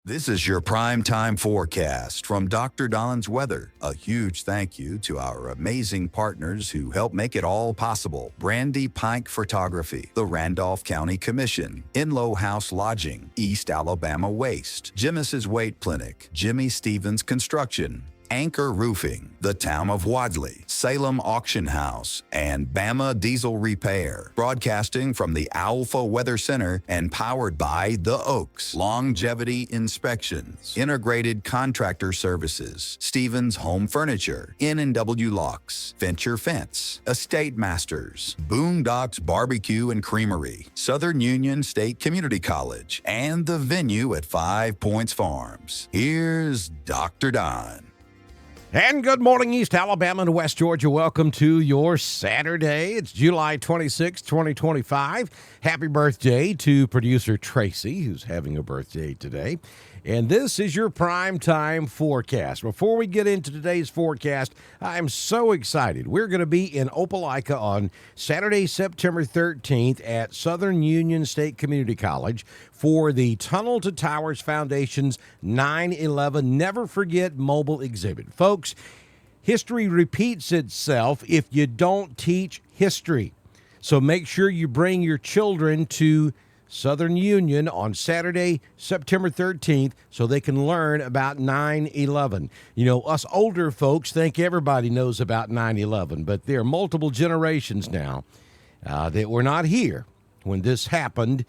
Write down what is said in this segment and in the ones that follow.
This is your primetime forecast from Dr. Don's Weather. A huge thank you to our amazing partners who help make it all possible. Brandy Pike Photography, the Randolph County Commission, Inlow House Lodging, East Alabama Waste, Jimis's Weight Clinic, Jimmy Stevens Construction, Anchor Roofing, the Town of Wadley, Salem Auction House, and Bama Diesel Repair. Broadcasting from the Alpha Weather Center and powered by The Oaks, Longevity Inspections, Integrated Contractor Services, Stevens Home Furniture, N&W Locks, Fincher Fence, Estate Masters, Boondocks Barbecue and Creamery, Southern Union State Community College, and the venue at 5 Points Farms. Here's Dr. Don. And good morning, East Alabama and West Georgia. Welcome to your Saturday. It's July 26, 2025. Happy birthday to producer Tracy, who's having a birthday today. And this is your primetime forecast. Before we get into today's forecast, I'm so excited. We're going to be in Opelika on Saturday, September 13th at Southern Union State Community College for the Tunnel to Towers Foundation's 9/11 Never Forget mobile exhibit. Folks, history repeats itself if you don't teach history. So make sure you bring your children to Southern Union on Saturday, September 13th, so they can learn about 9/11. You know, us older folks think everybody knows about 9/11, but there are multiple generations now that were not here when this happened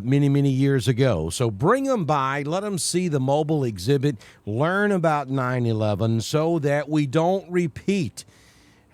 many, many years ago. So bring them by, let them see the mobile exhibit, learn about 9/11 so that we don't repeat.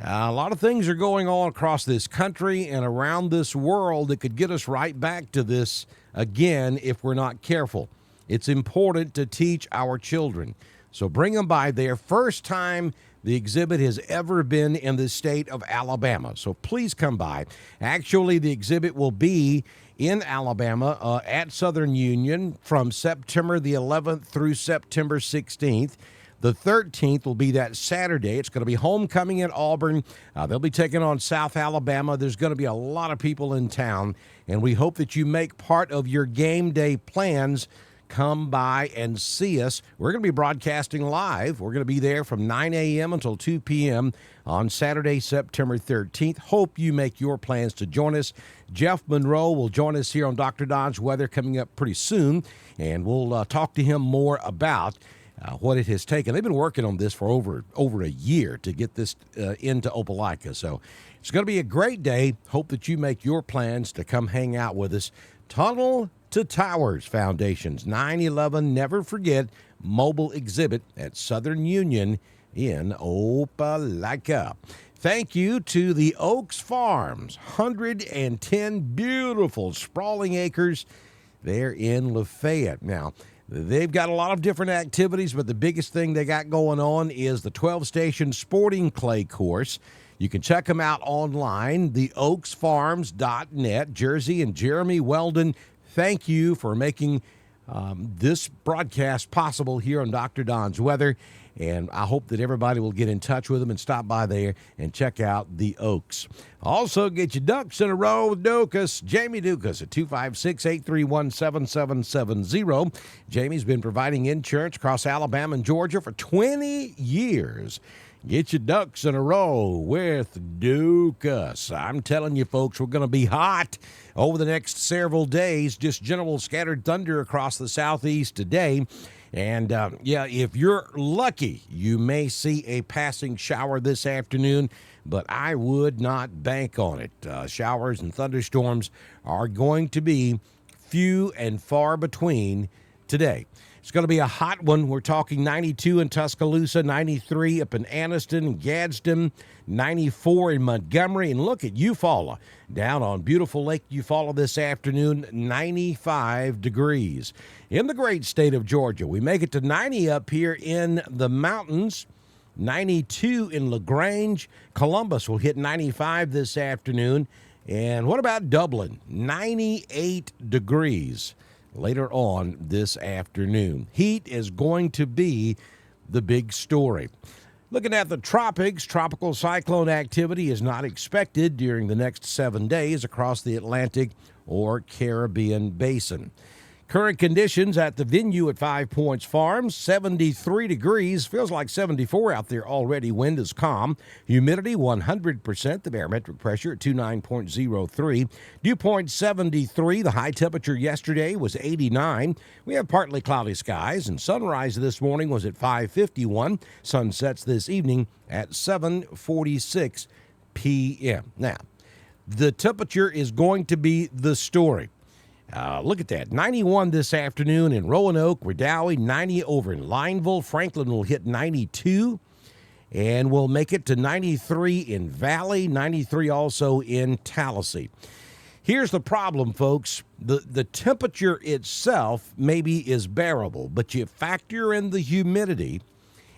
A lot of things are going on across this country and around this world that could get us right back to this again if we're not careful. It's important to teach our children. So bring them by there. First time the exhibit has ever been in the state of Alabama. So please come by. Actually, the exhibit will be in Alabama at Southern Union from September the 11th through September 16th. The 13th will be that Saturday. It's going to be homecoming at Auburn. They'll be taking on South Alabama. There's going to be a lot of people in town, and we hope that you make part of your game day plans. Come by and see us. We're going to be broadcasting live. We're going to be there from 9 a.m. until 2 p.m. on Saturday, September 13th. Hope you make your plans to join us. Jeff Monroe will join us here on Dr. Don's Weather coming up pretty soon, and we'll talk to him more about what it has taken. They've been working on this for over a year to get this into Opelika. So it's going to be a great day. Hope that you make your plans to come hang out with us. Tunnel to Towers Foundation's 9/11 Never Forget mobile exhibit at Southern Union in Opelika. Thank you to the Oaks Farms, 110 beautiful sprawling acres there in Lafayette. Now, they've got a lot of different activities, but the biggest thing they got going on is the 12-station sporting clay course. You can check them out online, theoaksfarms.net. Jersey and Jeremy Weldon, thank you for making this broadcast possible here on Dr. Don's Weather. And I hope that everybody will get in touch with them and stop by there and check out the Oaks. Also, get your ducks in a row with Dukas. Jamie Dukas at 256-831-7770. Jamie's been providing insurance across Alabama and Georgia for 20 years. Get your ducks in a row with Dukas. I'm telling you, folks, we're going to be hot over the next several days. Just general scattered thunder across the southeast today. And, if you're lucky, you may see a passing shower this afternoon, but I would not bank on it. Showers and thunderstorms are going to be few and far between today. It's going to be a hot one. We're talking 92 in Tuscaloosa, 93 up in Anniston and Gadsden, 94 in Montgomery. And look at Eufaula down on beautiful Lake Eufaula this afternoon, 95 degrees. In the great state of Georgia, we make it to 90 up here in the mountains, 92 in LaGrange. Columbus will hit 95 this afternoon. And what about Dublin? 98 degrees. Later on this afternoon. Heat is going to be the big story. Looking at the tropics, tropical cyclone activity is not expected during the next 7 days across the Atlantic or Caribbean basin. Current conditions at the venue at 5 Points Farms, 73 degrees. Feels like 74 out there already. Wind is calm. Humidity 100%. The barometric pressure at 29.03. Dew point 73. The high temperature yesterday was 89. We have partly cloudy skies, and sunrise this morning was at 5:51. Sun sets this evening at 7:46 p.m. Now, the temperature is going to be the story. Look at that. 91 this afternoon in Roanoke, Redowie, 90 over in Lineville. Franklin will hit 92, and we'll make it to 93 in Valley, 93 also in Tallahassee. Here's the problem, folks. The temperature itself maybe is bearable, but you factor in the humidity,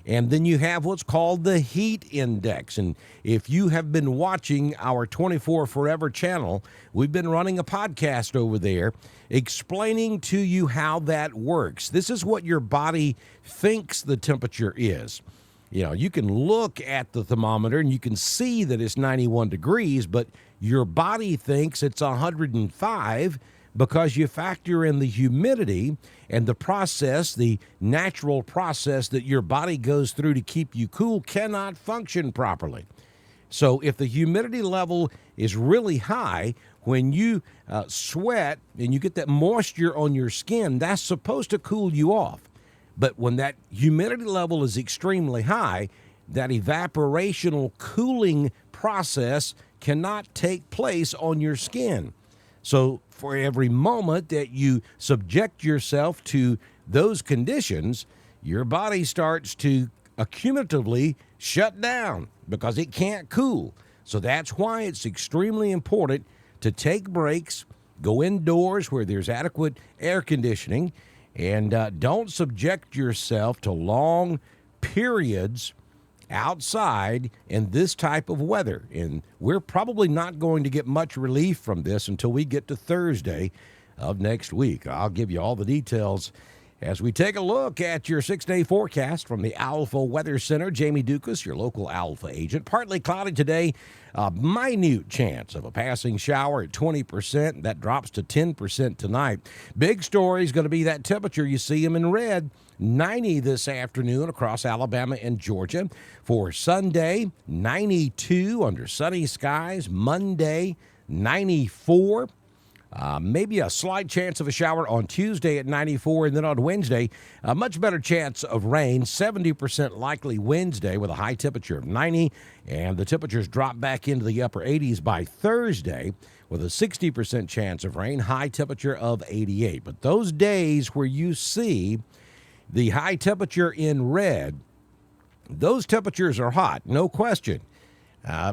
and then you have what's called the heat index. And if you have been watching our 24 Forever channel, we've been running a podcast over there explaining to you how that works. This is what your body thinks the temperature is. You know, you can look at the thermometer and you can see that it's 91 degrees, but your body thinks it's 105 because you factor in the humidity and the process, the natural process that your body goes through to keep you cool cannot function properly. So if the humidity level is really high, when you sweat and you get that moisture on your skin, that's supposed to cool you off. But when that humidity level is extremely high, that evaporational cooling process cannot take place on your skin. So for every moment that you subject yourself to those conditions, your body starts to accumulatively shut down because it can't cool. So that's why it's extremely important to take breaks, go indoors where there's adequate air conditioning, and don't subject yourself to long periods outside in this type of weather. And we're probably not going to get much relief from this until we get to Thursday of next week. I'll give you all the details as we take a look at your 6-day forecast from the Alpha Weather Center. Jamie Dukas, your local Alpha agent. Partly cloudy today, a minute chance of a passing shower at 20%. That drops to 10% tonight. Big story is going to be that temperature. You see them in red. 90 this afternoon across Alabama and Georgia. For Sunday, 92 under sunny skies. Monday, 94. Maybe a slight chance of a shower on Tuesday at 94, and then on Wednesday, a much better chance of rain, 70% likely Wednesday with a high temperature of 90, and the temperatures drop back into the upper 80s by Thursday with a 60% chance of rain, high temperature of 88. But those days where you see the high temperature in red, those temperatures are hot, no question.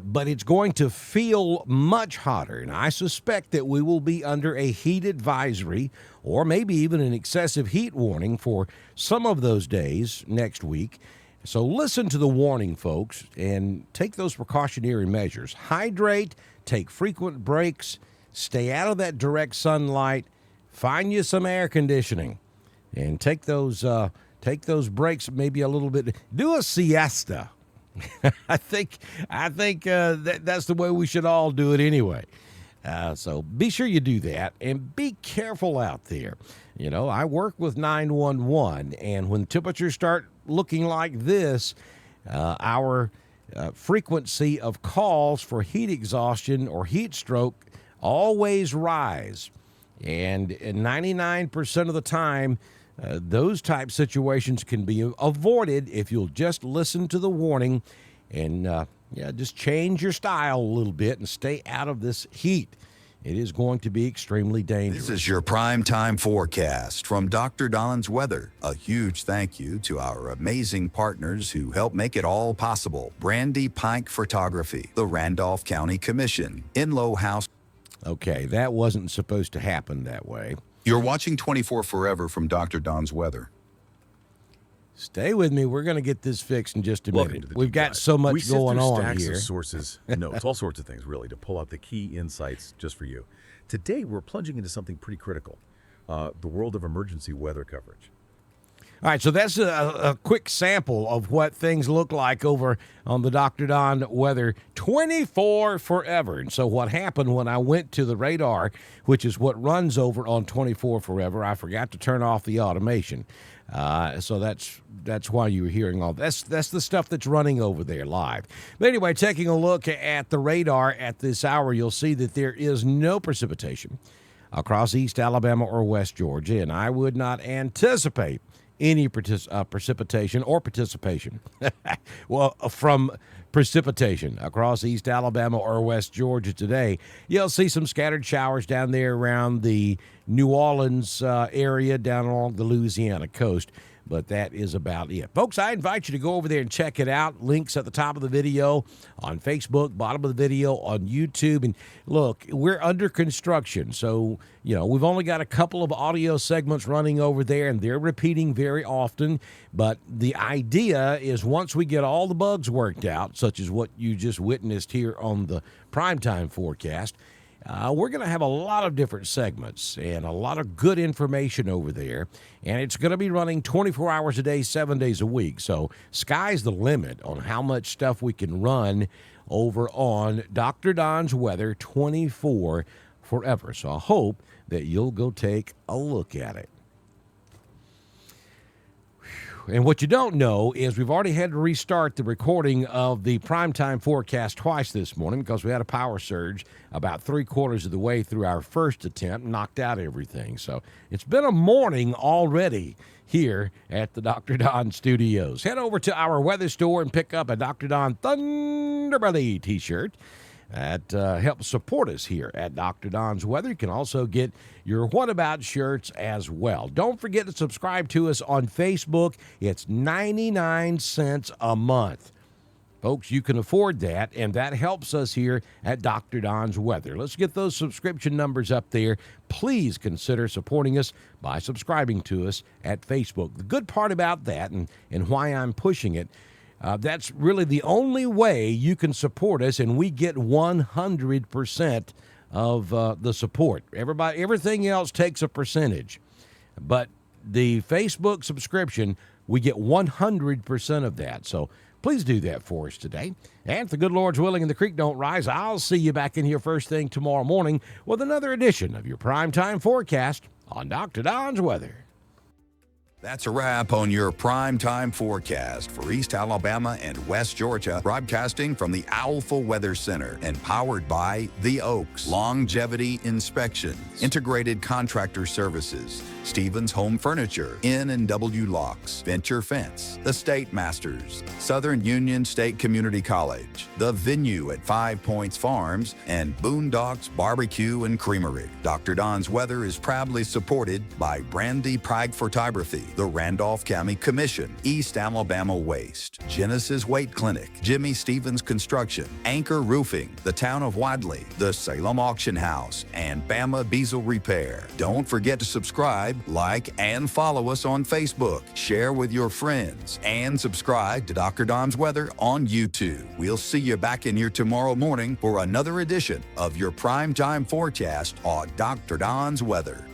But it's going to feel much hotter, and I suspect that we will be under a heat advisory or maybe even an excessive heat warning for some of those days next week. So listen to the warning, folks, and take those precautionary measures. Hydrate, take frequent breaks, stay out of that direct sunlight, find you some air conditioning, and take those breaks maybe a little bit. Do a siesta. I think that's the way we should all do it anyway. So be sure you do that, and be careful out there. You know, I work with 911, and when temperatures start looking like this, our frequency of calls for heat exhaustion or heat stroke always rise. And 99% of the time, those type situations can be avoided if you'll just listen to the warning and just change your style a little bit and stay out of this heat. It is going to be extremely dangerous. This is your prime time forecast from Dr. Don's Weather. A huge thank you to our amazing partners who help make it all possible. Brandy Pike Photography, the Randolph County Commission, Inlow House. Okay, that wasn't supposed to happen that way. You're watching 24 Forever from Dr. Don's Weather. Stay with me. We're going to get this fixed in just a minute. We've got so much going on stacks here. Of sources, notes, all sorts of things, really, to pull out the key insights just for you. Today, we're plunging into something pretty critical, the world of emergency weather coverage. All right, so that's a quick sample of what things look like over on the Dr. Don weather 24 forever. And so what happened when I went to the radar, which is what runs over on 24 forever, I forgot to turn off the automation. So that's why you were hearing all that's the stuff that's running over there live. But anyway, taking a look at the radar at this hour, you'll see that there is no precipitation across East Alabama or West Georgia, and I would not anticipate any precipitation or participation from precipitation across East Alabama or West Georgia today. You'll see some scattered showers down there around the New Orleans area, down along the Louisiana coast. But that is about it. Folks, I invite you to go over there and check it out. Links at the top of the video on Facebook, bottom of the video on YouTube. And look, we're under construction. So, we've only got a couple of audio segments running over there, and they're repeating very often. But the idea is once we get all the bugs worked out, such as what you just witnessed here on the primetime forecast, we're going to have a lot of different segments and a lot of good information over there. And it's going to be running 24 hours a day, 7 days a week. So sky's the limit on how much stuff we can run over on Dr. Don's Weather 24 forever. So I hope that you'll go take a look at it. And what you don't know is we've already had to restart the recording of the primetime forecast twice this morning because we had a power surge about 3/4 of the way through our first attempt, knocked out everything. So it's been a morning already here at the Dr. Don Studios. Head over to our weather store and pick up a Dr. Don Thunderbelly t-shirt. That helps support us here at Dr. Don's Weather. You can also get your What About shirts as well. Don't forget to subscribe to us on Facebook. It's 99 cents a month. Folks, you can afford that, and that helps us here at Dr. Don's Weather. Let's get those subscription numbers up there. Please consider supporting us by subscribing to us at Facebook. The good part about that, and why I'm pushing it, that's really the only way you can support us, and we get 100% of the support. Everything else takes a percentage, but the Facebook subscription, we get 100% of that. So please do that for us today. And if the good Lord's willing and the creek don't rise, I'll see you back in here first thing tomorrow morning with another edition of your primetime forecast on Dr. Don's Weather. That's a wrap on your primetime forecast for East Alabama and West Georgia, broadcasting from the Owlful Weather Center and powered by The Oaks, Longevity Inspections, Integrated Contractor Services, Stevens Home Furniture, N&W Locks, Venture Fence, The State Masters, Southern Union State Community College, The Venue at 5 Points Farms, and Boondocks Barbecue and Creamery. Dr. Don's Weather is proudly supported by Brandy Pike Photography, the Randolph County Commission, East Alabama Waste, Genesis Weight Clinic, Jimmy Stevens Construction, Anchor Roofing, the Town of Wadley, the Salem Auction House, and Bama Beazle Repair. Don't forget to subscribe, like, and follow us on Facebook. Share with your friends, and subscribe to Dr. Don's Weather on YouTube. We'll see you back in here tomorrow morning for another edition of your primetime forecast on Dr. Don's Weather.